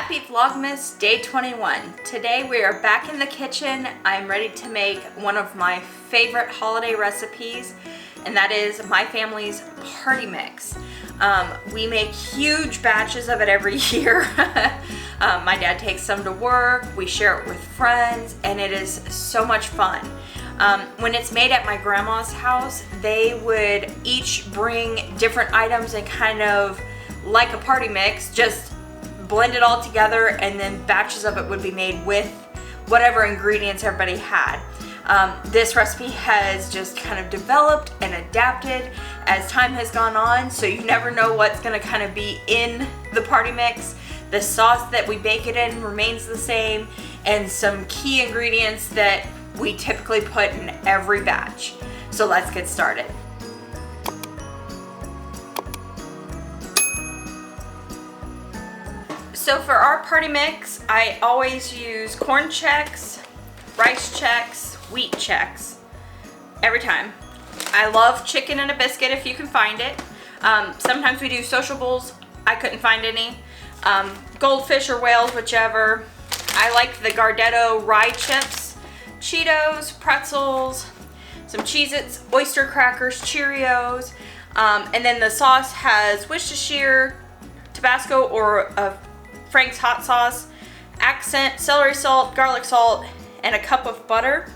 Happy Vlogmas Day 21. Today we are back in the kitchen. I'm ready to make one of my favorite holiday recipes, and that is my family's party mix. We make huge batches of it every year. My dad takes some to work, we share it with friends, and it is so much fun. When it's made at my grandma's house, they would each bring different items and kind of like a party mix, just blend it all together, and then batches of it would be made with whatever ingredients everybody had. This recipe has just kind of developed and adapted as time has gone on, so you never know what's going to kind of be in the party mix. The sauce that we bake it in remains the same, and some key ingredients that we typically put in every batch. So let's get started. So for our party mix, I always use corn checks, rice checks, wheat checks, every time. I love chicken and a biscuit if you can find it. Sometimes we do sociables. I couldn't find any. Goldfish or whales, whichever. I like the Gardetto rye chips, Cheetos, pretzels, some Cheez-Its, oyster crackers, Cheerios, and then the sauce has Worcestershire, Tabasco, or Frank's hot sauce, accent, celery salt, garlic salt, and a cup of butter.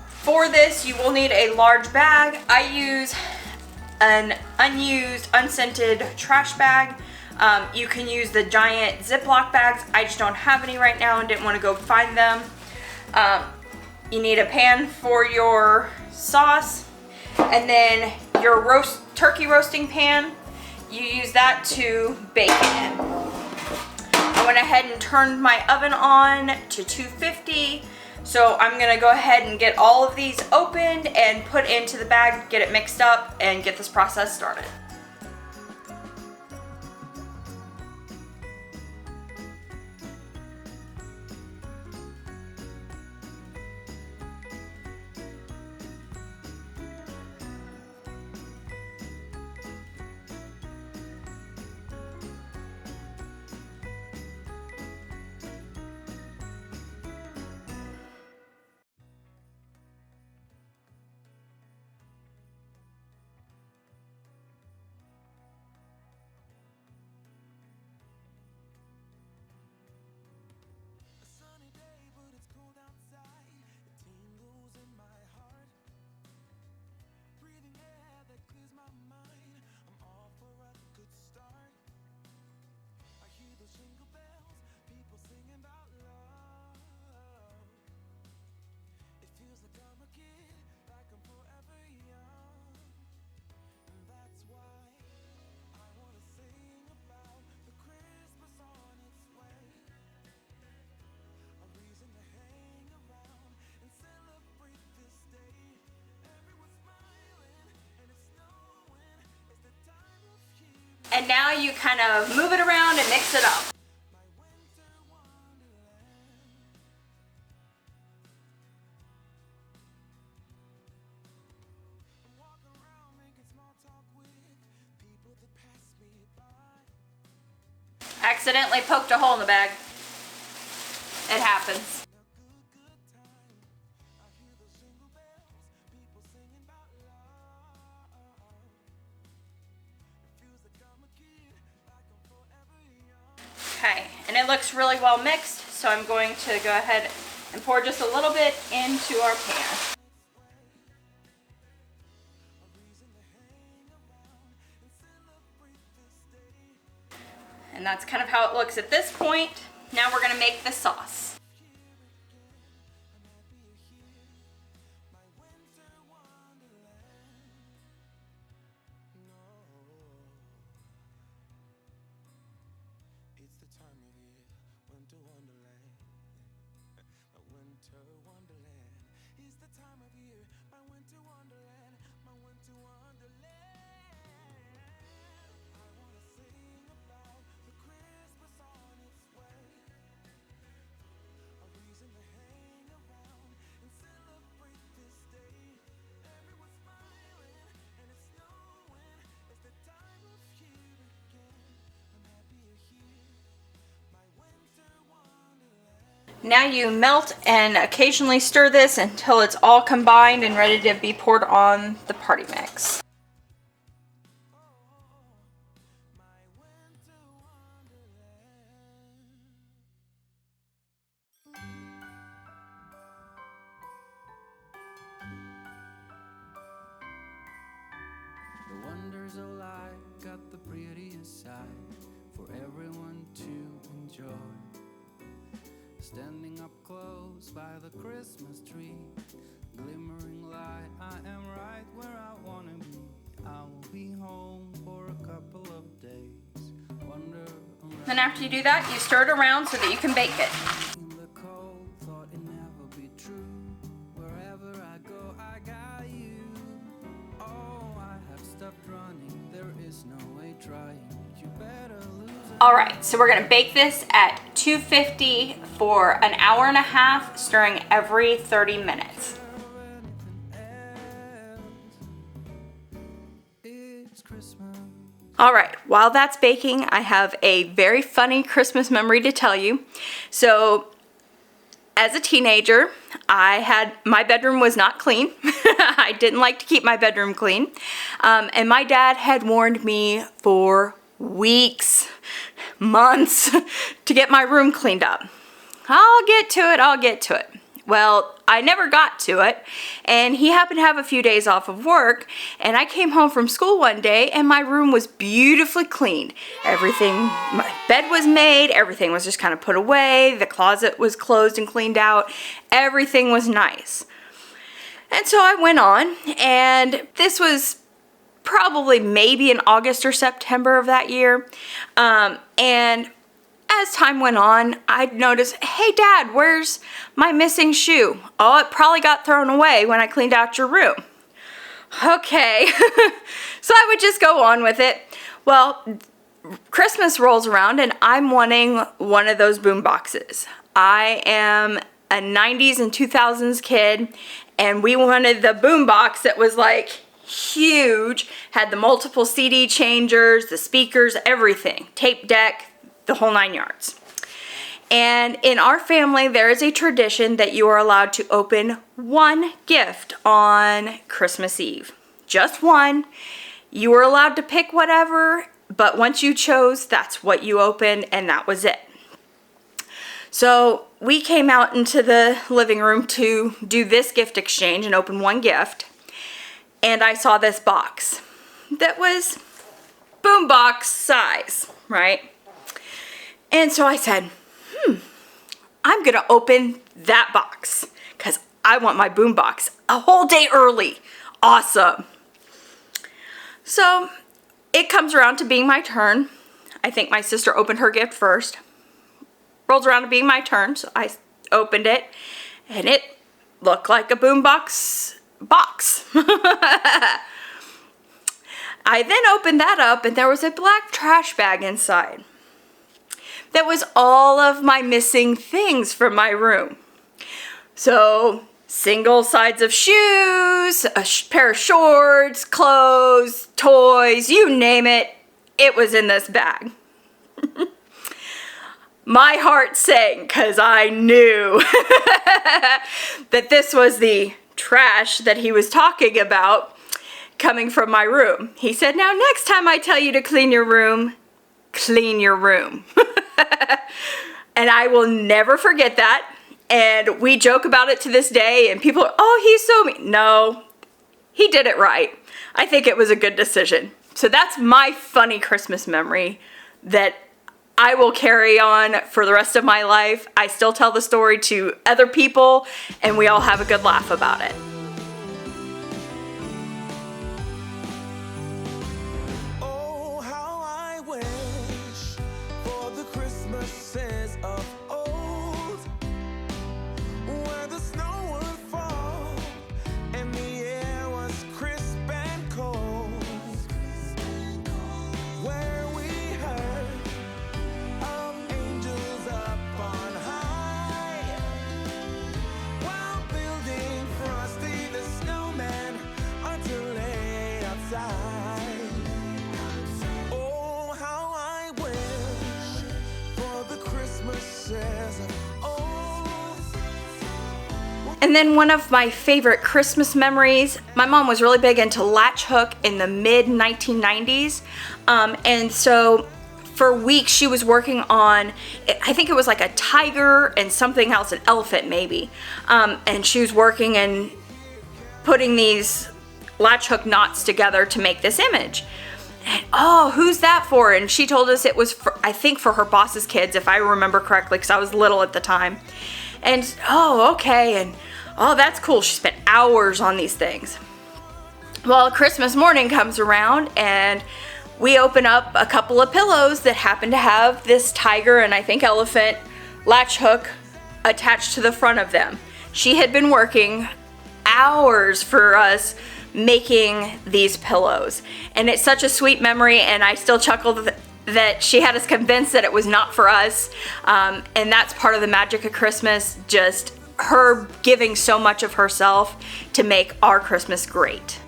For this, you will need a large bag. I use an unused, unscented trash bag. You can use the giant Ziploc bags. I just don't have any right now and didn't want to go find them. You need a pan for your sauce, and then your turkey roasting pan. You use that to bake it in. I went ahead and turned my oven on to 250. So I'm gonna go ahead and get all of these opened and put into the bag, get it mixed up, and get this process started. And now you kind of move it around and mix it up. Accidentally poked a hole in the bag. It happens. Okay, and it looks really well mixed, so I'm going to go ahead and pour just a little bit into our pan. And that's kind of how it looks at this point. Now we're going to make the sauce. Now you melt and occasionally stir this until it's all combined and ready to be poured on the party mix. The wonders of life got the prettiest side for everyone to enjoy. Standing up close by the Christmas tree, glimmering light, I am right where I wanna be. I will be home for a couple of days. Wonder Then after you do that, you stir it around so that you can bake it. in the cold, thought it never be true. Wherever I go, I got you. Oh, I have stopped running, there is no way trying. You better lose it. All right, so we're gonna bake this at 250 for an hour and a half, stirring every 30 minutes. It's Christmas. All right, while that's baking, I have a very funny Christmas memory to tell you. So, as a teenager, my bedroom was not clean. I didn't like to keep my bedroom clean. And my dad had warned me for weeks, months, to get my room cleaned up. I'll get to it. Well, I never got to it, and he happened to have a few days off of work, and I came home from school one day, and my room was beautifully cleaned. My bed was made, everything was just kind of put away, the closet was closed and cleaned out, everything was nice. And so I went on, and this was probably maybe in August or September of that year, and as time went on, I'd notice, hey Dad, where's my missing shoe? Oh, it probably got thrown away when I cleaned out your room. Okay, so I would just go on with it. Well, Christmas rolls around and I'm wanting one of those boom boxes. I am a 90s and 2000s kid, and we wanted the boom box that was like huge, had the multiple CD changers, the speakers, everything, tape deck, the whole 9 yards. And in our family, there is a tradition that you are allowed to open one gift on Christmas Eve. Just one. You were allowed to pick whatever, but once you chose, that's what you opened, and that was it. So we came out into the living room to do this gift exchange and open one gift, and I saw this box that was boombox size, right? And so I said, I'm gonna open that box because I want my boombox a whole day early. Awesome. So it comes around to being my turn. I think my sister opened her gift first. Rolls around to being my turn, so I opened it, and it looked like a boombox box. I then opened that up, and there was a black trash bag inside. That was all of my missing things from my room. So, single sides of shoes, a pair of shorts, clothes, toys, you name it, it was in this bag. My heart sank because I knew that this was the trash that he was talking about coming from my room. He said, now next time I tell you to clean your room, clean your room. And I will never forget that. And we joke about it to this day, and people are, oh, he's so mean. No, he did it right. I think it was a good decision. So that's my funny Christmas memory that I will carry on for the rest of my life. I still tell the story to other people, and we all have a good laugh about it. Oh, how I wish for the Christmases of old, where the snow would fall and the air was crisp and cold, where we heard of angels up on high while building frosty And then one of my favorite Christmas memories, my mom was really big into latch hook in the mid 1990s. And so for weeks she was working on, I think it was like a tiger and something else, an elephant maybe. And she was working and putting these latch hook knots together to make this image. And oh, who's that for? And she told us it was for, I think for her boss's kids, if I remember correctly, because I was little at the time. And oh, okay, and oh, that's cool. She spent hours on these things. Well, Christmas morning comes around and we open up a couple of pillows that happen to have this tiger and I think elephant latch hook attached to the front of them. She had been working hours for us making these pillows, and it's such a sweet memory, and I still chuckle that she had us convinced that it was not for us, and that's part of the magic of Christmas, just her giving so much of herself to make our Christmas great.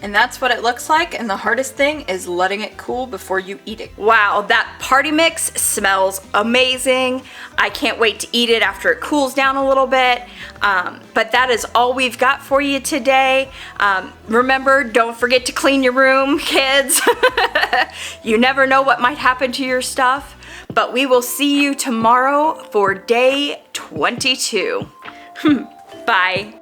And that's what it looks like, and the hardest thing is letting it cool before you eat it. Wow, that party mix smells amazing. I can't wait to eat it after it cools down a little bit. But that is all we've got for you today. Remember, don't forget to clean your room, kids. You never know what might happen to your stuff. But we will see you tomorrow for day 22. Bye.